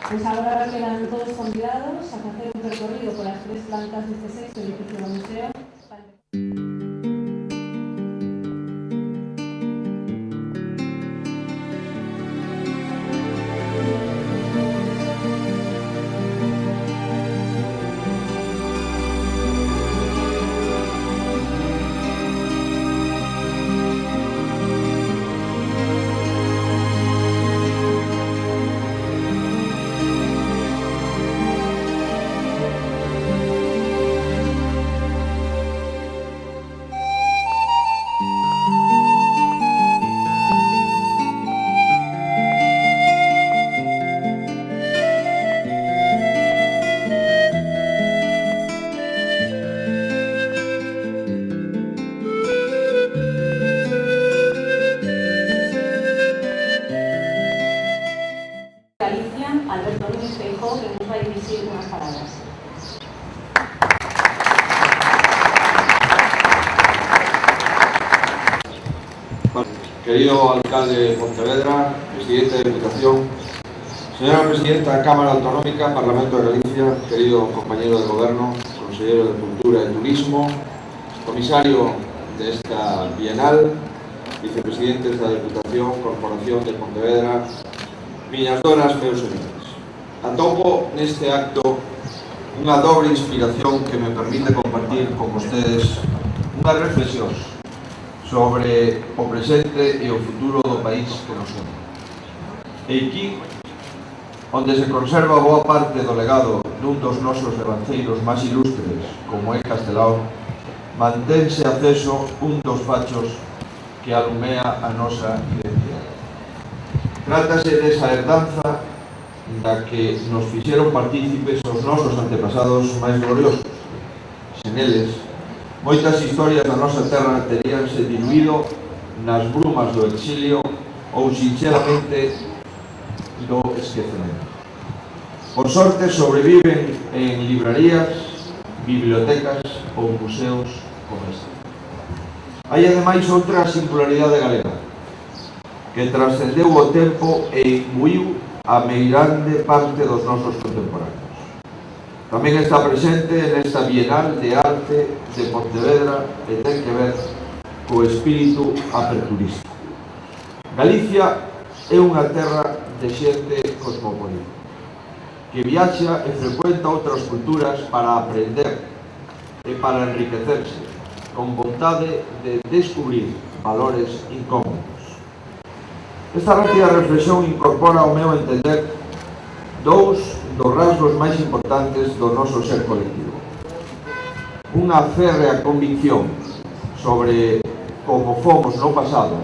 Pois agora quedan todos convidados a facer un percorrido polas 3 plantas deste sexto edificio do museo. Galicia, Alberto Núñez Feijóo, que nos vai dirixir unhas palabras. Querido alcalde de Pontevedra, presidente de Diputación, señora presidenta de Cámara Autonómica, Parlamento de Galicia, querido compañero de Gobierno, consejero de Cultura y Turismo, comisario de esta Bienal, vicepresidentes da Diputación, Corporación de Pontevedra, miñas doras, meus señores. Atopo neste acto unha dobre inspiración que me permite compartir con vostedes unhas reflexións sobre o presente e o futuro do país que nos une. E aquí, onde se conserva boa parte do legado dun dos nosos devanceiros máis ilustres, como é Castelao, mantense acceso un dos fachos que alumea a nosa identidade. Trátase desa herdanza da que nos fixeron partícipes os nosos antepasados máis gloriosos. Sen eles, moitas historias da nosa terra teríanse diluído nas brumas do exilio ou sinceramente do esquecemento. Por sorte sobreviven en librarías, bibliotecas ou museos como este. Hai ademais outra singularidade galega que trascendeu o tempo e imbuiu a meirande parte dos nosos contemporáneos. Tamén está presente nesta Bienal de Arte de Pontevedra e ten que ver co espírito aperturístico. Galicia é unha terra de xente cosmopolita, que viaxa e frecuenta outras culturas para aprender e para enriquecerse, con vontade de descubrir valores incómodos. Esta rápida reflexión incorpora, ao meu entender, dous dos rasgos máis importantes do noso ser colectivo. Unha férrea convicción sobre como fomos no pasado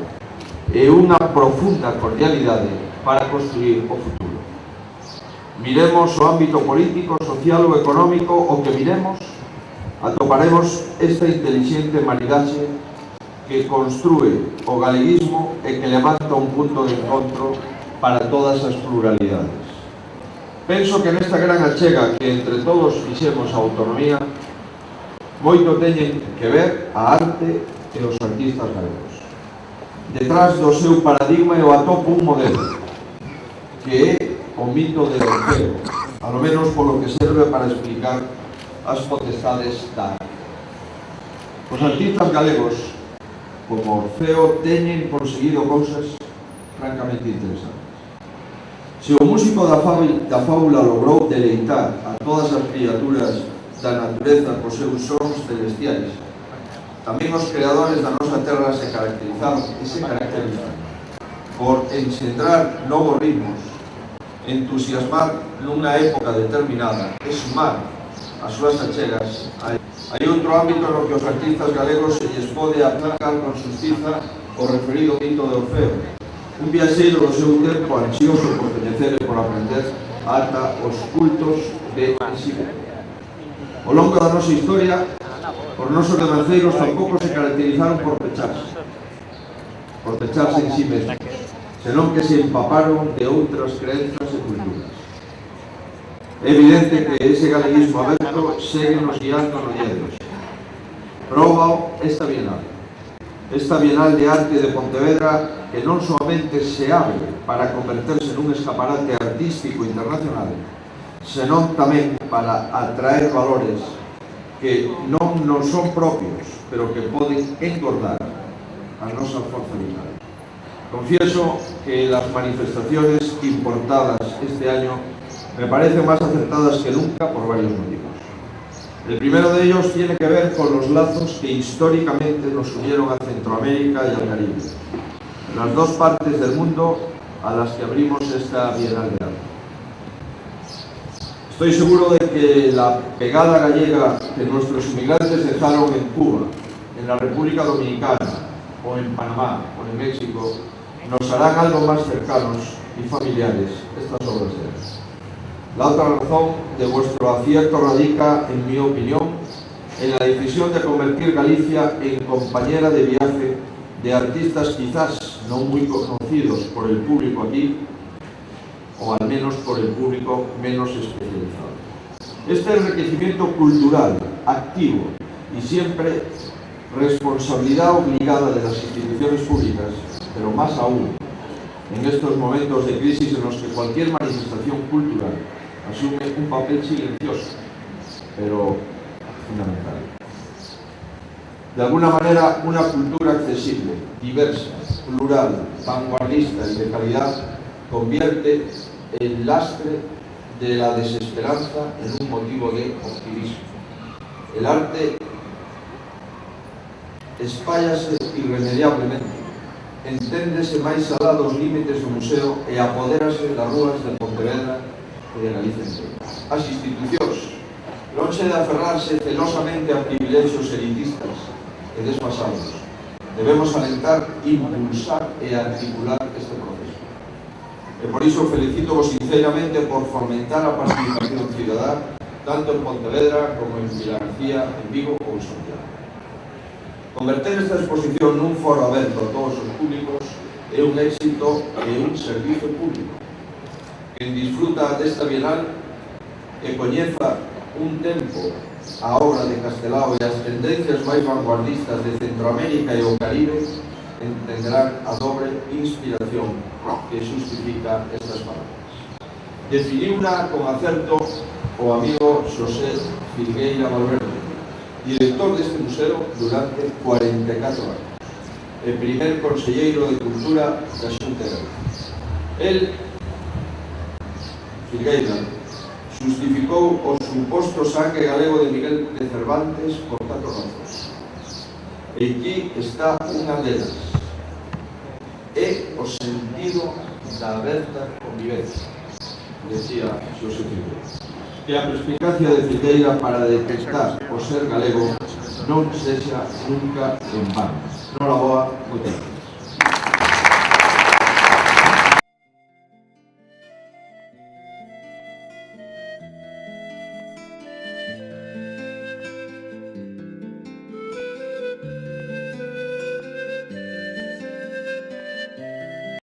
e unha profunda cordialidade para construir o futuro. Miremos o ámbito político, social ou económico o que miremos, atoparemos esta intelixente maridaxe que construe o galeguismo e que levanta un punto de encontro para todas as pluralidades. Penso que nesta gran achega que entre todos fixemos a autonomía, moito teñen que ver a arte e os artistas galegos. Detrás do seu paradigma eu atopo un modelo, que é o mito de Orfeo, ao menos polo que serve para explicar as potestades da arte. Os artistas galegos, como Orfeo, teñen conseguido cousas francamente interesantes. Se o músico da fábula logrou deleitar a todas as criaturas da natureza cos seus sons celestiais, tamén os creadores da nosa terra se caracterizaron por enxendrar novos ritmos, entusiasmar nunha época determinada e sumar as súas achegas a. Hai outro ámbito no que os artistas galegos se lles pode aplacar con xustiza o referido mito de Orfeo, un viaxeiro do seu tempo ansioso por coñecer e por aprender ata os cultos de Exibio. Ao longo da nosa historia, os nosos devanceiros tampouco se caracterizaron por pecharse en si mesmos, senón que se empaparon de outras crenzas e culturas. É evidente que ese galeguismo aberto segue nos guiando no día de hoxe. Próbao esta Bienal. esta Bienal de Arte de Pontevedra que non somente se abre para converterse nun escaparate artístico internacional, senón tamén para atraer valores que non nos son propios, pero que poden engordar a nosa forza vital. Confieso que las manifestaciones importadas este año me parecen más acertadas que nunca por varios motivos. El primero de ellos tiene que ver con los lazos que históricamente nos unieron a Centroamérica y al Caribe, las dos partes del mundo a las que abrimos esta Bienal de Arte. Estoy seguro de que la pegada gallega que nuestros inmigrantes dejaron en Cuba, en la República Dominicana, o en Panamá, o en México, nos harán algo más cercanos y familiares estas obras de arte. La otra razón de vuestro acierto radica, en mi opinión, en la decisión de convertir Galicia en compañera de viaje de artistas quizás no muy conocidos por el público aquí, o al menos por el público menos especializado. Este enriquecimiento cultural, activo y siempre responsabilidad obligada de las instituciones públicas, pero más aún en estos momentos de crisis en los que cualquier manifestación cultural asume un papel silencioso, pero fundamental. De alguna manera, una cultura accesible, diversa, plural, vanguardista y de calidad convierte el lastre de la desesperanza en un motivo de optimismo. El arte espállase irremediablemente, enténdese máis alá dos límites do museo e apodérase das rúas de Pontevedra e de Galicia entera. As institucións, lonxe de aferrarse celosamente a privilexios elitistas e desfasados, debemos alentar, impulsar e articular este proceso. E por iso felicito-vos sinceramente por fomentar a participación cidadá tanto en Pontevedra como en Vilagarcía, en Vigo ou en Santiago. Converter esta exposición nun foro aberto a todos os públicos é un éxito e un servizo público. Quen disfruta desta Bienal e coñeza un tempo a obra de Castelao e as tendencias máis vanguardistas de Centroamérica e o Caribe entenderán a dobre inspiración que justifica estas palabras. Definiuna con acerto o amigo Xosé Filgueira Valverde, director deste museo durante 44 anos, e primer conselleiro de Cultura da Xunta de Galicia. El, Filgueira, justificou o suposto sangue galego de Miguel de Cervantes por 4 razóns. E aquí está unha delas. É o sentido da aberta convivencia, decía Xosé Filgueira. Que a perspicacia de Filgueira para detectar o ser galego non sexa nunca en vano. Noraboa, moi tempo.